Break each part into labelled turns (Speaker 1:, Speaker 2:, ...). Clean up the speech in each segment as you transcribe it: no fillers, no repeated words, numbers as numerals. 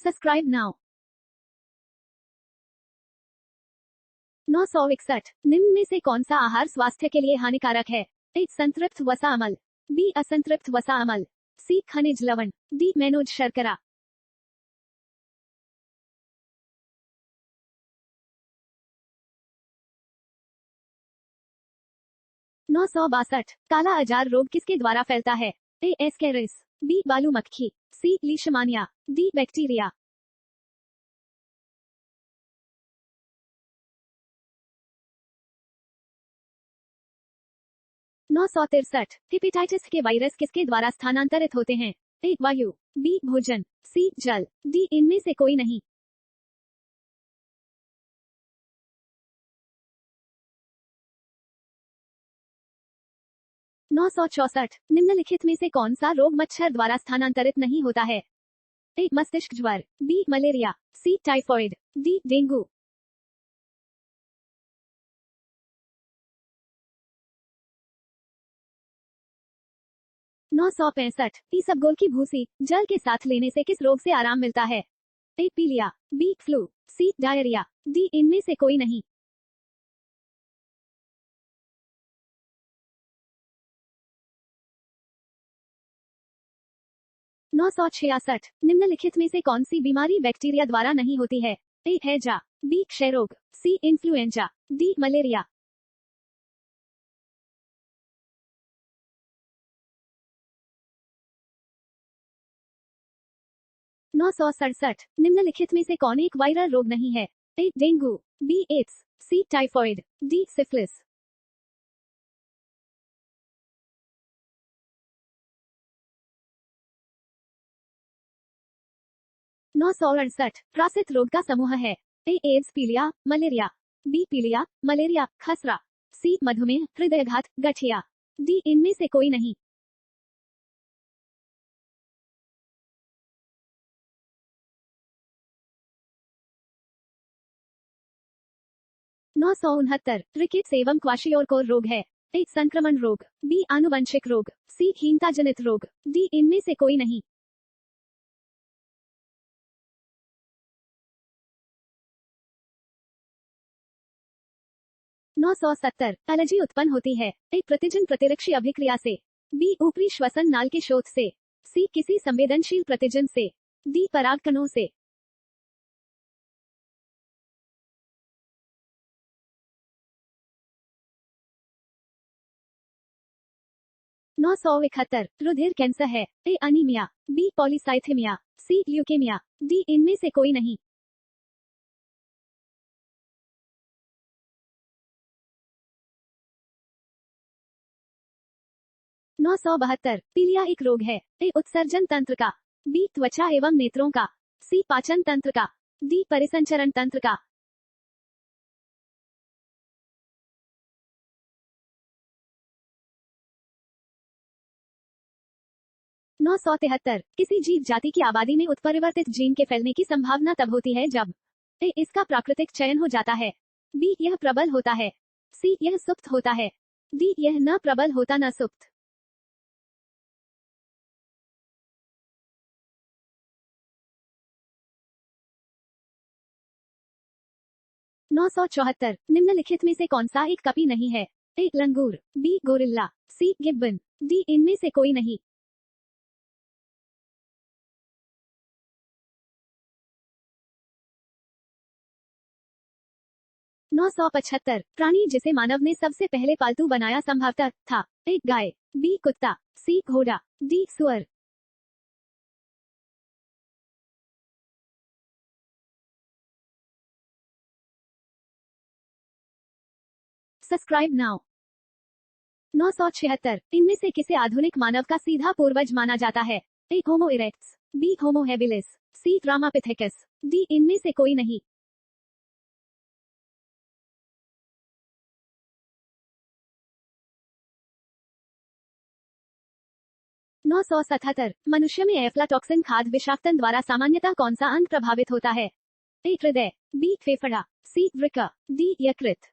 Speaker 1: Subscribe now. 961 निम्न में से कौन सा आहार स्वास्थ्य के लिए हानिकारक है? ए संतृप्त वसा अम्ल, बी असंतृप्त वसा अम्ल, सी खनिज लवण, डी मैनोज शर्करा। 962 काला अजार रोग किसके द्वारा फैलता है? ए एस्केरिस, बी बालू मक्खी, सी लीशमानिया, डी बैक्टीरिया। 963 हेपेटाइटिस के वायरस किसके द्वारा स्थानांतरित होते हैं? ए वायु, बी भोजन, सी जल, डी इनमें से कोई नहीं। 964 निम्नलिखित में से कौन सा रोग मच्छर द्वारा स्थानांतरित नहीं होता है? ए मस्तिष्क ज्वर, बी मलेरिया, सी टाइफॉइड, डी डेंगू। 965 इसबगोल की भूसी जल के साथ लेने से किस रोग से आराम मिलता है? ए पीलिया, बी फ्लू, सी डायरिया, डी इनमें से कोई नहीं। 966 निम्नलिखित में से कौन सी बीमारी बैक्टीरिया द्वारा नहीं होती है? ए हैजा, बी क्षय रोग, सी इन्फ्लुएंजा, डी मलेरिया। 967 निम्नलिखित में से कौन एक वायरल रोग नहीं है? ए डेंगू, बी एड्स, सी टाइफॉइड, डी सिफिलिस। 968 प्रासित रोग का समूह है? ए एड्स, पीलिया, मलेरिया, बी पीलिया, मलेरिया, खसरा, सी मधुमेह, हृदयघात, गठिया, डी इनमें से कोई नहीं। 969 रिकेट्स एवं क्वाशियोरकोर रोग है? ए संक्रमण रोग, बी आनुवंशिक रोग, सी हीनता जनित रोग, डी इनमें से कोई नहीं। 970 एलर्जी उत्पन्न होती है? ए प्रतिजन प्रतिरक्षी अभिक्रिया से, बी ऊपरी श्वसन नाल के शोथ से, सी किसी संवेदनशील प्रतिजन से, डी परागकणों से। 971 रुधिर कैंसर है? ए अनीमिया, बी पॉलीसाइथेमिया, सी ल्यूकेमिया, डी इनमें से कोई नहीं। 972 पीलिया एक रोग है? ए उत्सर्जन तंत्र का, बी त्वचा एवं नेत्रों का, सी पाचन तंत्र का, डी परिसंचरण तंत्र का। 973 किसी जीव जाति की आबादी में उत्परिवर्तित जीन के फैलने की संभावना तब होती है जब ए इसका प्राकृतिक चयन हो जाता है, बी यह प्रबल होता है, सी यह सुप्त होता है, डी यह न प्रबल होता न सुप्त। 974 निम्नलिखित में से कौन सा एक कपी नहीं है? ए लंगूर, बी गोरिल्ला, सी गिब्बन, डी इनमें से कोई नहीं। 975 प्राणी जिसे मानव ने सबसे पहले पालतू बनाया संभवतः था? ए गाय, बी कुत्ता, सी घोड़ा, डी सुअर। 'Subscribe now'. 976 इनमें से किसे आधुनिक मानव का सीधा पूर्वज माना जाता है? ए होमो इरेक्ट्स, बी होमो हेबिलिस, सी रामापिथेकस, डी इनमें से कोई नहीं। 977 मनुष्य में एफ्लाटॉक्सिन खाद्य विषाक्तन द्वारा सामान्यतः कौन सा अंग प्रभावित होता है? ए हृदय, बी फेफड़ा, सी वृक्क, डी यकृत।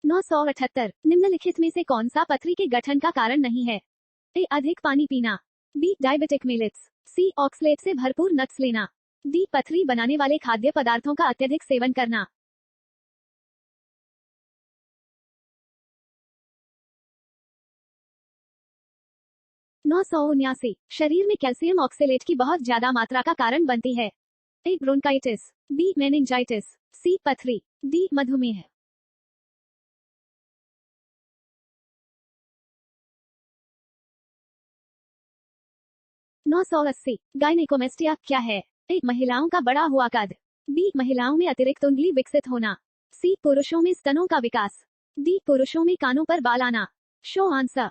Speaker 1: 978 निम्नलिखित में से कौन सा पथरी के गठन का कारण नहीं है? ए अधिक पानी पीना, बी डायबिटिक मिलेट्स, सी ऑक्सलेट से भरपूर नट्स लेना, डी पथरी बनाने वाले खाद्य पदार्थों का अत्यधिक सेवन करना। 979 शरीर में कैल्शियम ऑक्सलेट की बहुत ज्यादा मात्रा का कारण बनती है। ए ब्रोंकाइटिस, बी मेनिंजाइटिस, सी पथरी, डी मधुमेह। 980 गायनेकोमेस्टिया क्या है? ए महिलाओं का बड़ा हुआ कद, बी महिलाओं में अतिरिक्त उंगली विकसित होना, सी पुरुषों में स्तनों का विकास, डी पुरुषों में कानों पर बाल आना। Show answer.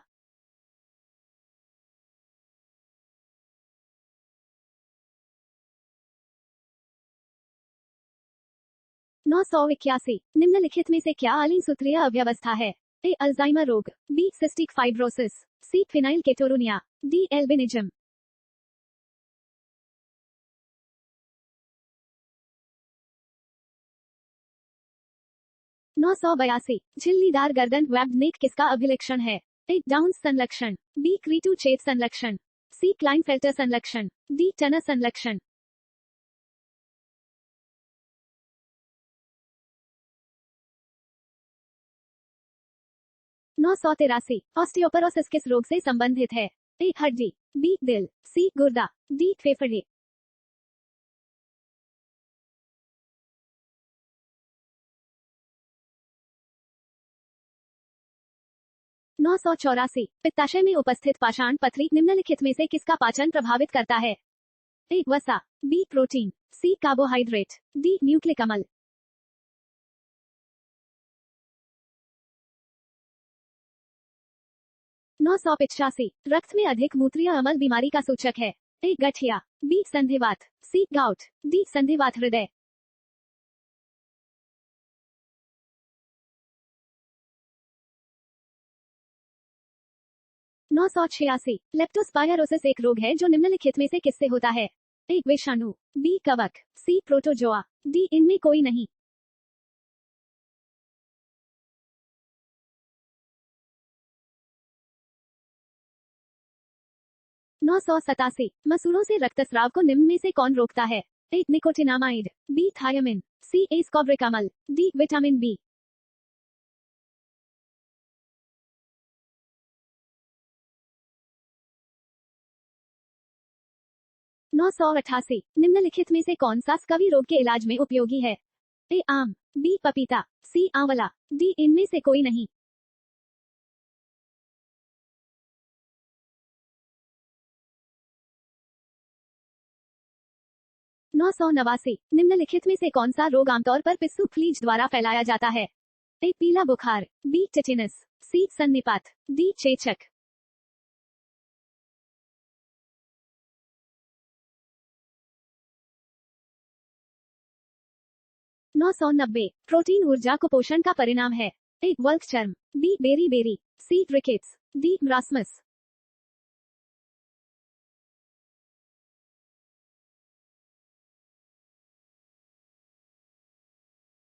Speaker 1: 981 निम्नलिखित में से क्या अलीन सूत्रीय अव्यवस्था है? ए अल्जाइमर रोग, बी सिस्टिक फाइब्रोसिस, सी फिनाइल केटोरुनिया, डी एल्बिनिज्म। 982 झिल्लीदार गर्दन वेब्ड नेक किसका अभिलक्षण है? ए डाउन संलक्षण, बी क्रीटू चेत संलक्षण, सी क्लाइनफेल्टर संलक्षण, डी टनर संलक्षण। 983 ऑस्टियोपोरोसिस किस रोग से संबंधित है? ए हड्डी, बी दिल, सी गुर्दा, डी फेफड़े। 984 पित्ताशय में उपस्थित पाषाण पथरी निम्नलिखित में से किसका पाचन प्रभावित करता है? ए वसा, बी प्रोटीन, सी कार्बोहाइड्रेट, डी न्यूक्लिक अम्ल। 985 रक्त में अधिक मूत्रीय अम्ल बीमारी का सूचक है। ए गठिया, बी संधिवात, सी गाउट, डी संधिवात हृदय। 986 लेप्टोस्पायरोसिस एक रोग है जो निम्नलिखित में से किससे होता है? ए विषाणु, बी कवक, सी प्रोटोजोआ, डी इनमें कोई नहीं। 987 मसूड़ों से रक्तस्राव को निम्न में से कौन रोकता है? ए निकोटिनामाइड, बी थायमिन, सी एस्कॉर्बिक अम्ल, डी विटामिन बी। 988 निम्नलिखित में से कौन सा स्कवी रोग के इलाज में उपयोगी है? ए आम, बी पपीता, सी आंवला, डी इनमें से कोई नहीं। 989 निम्नलिखित में से कौन सा रोग आमतौर पर पिस्सू फ्लीज द्वारा फैलाया जाता है? ए पीला बुखार, बी टिटिनस, सी सन्निपात, डी चेचक। 990 प्रोटीन ऊर्जा कुपोषण का परिणाम है। ए वल्क चर्म, B beriberi, C rickets, D marasmus.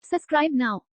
Speaker 1: 'Subscribe now'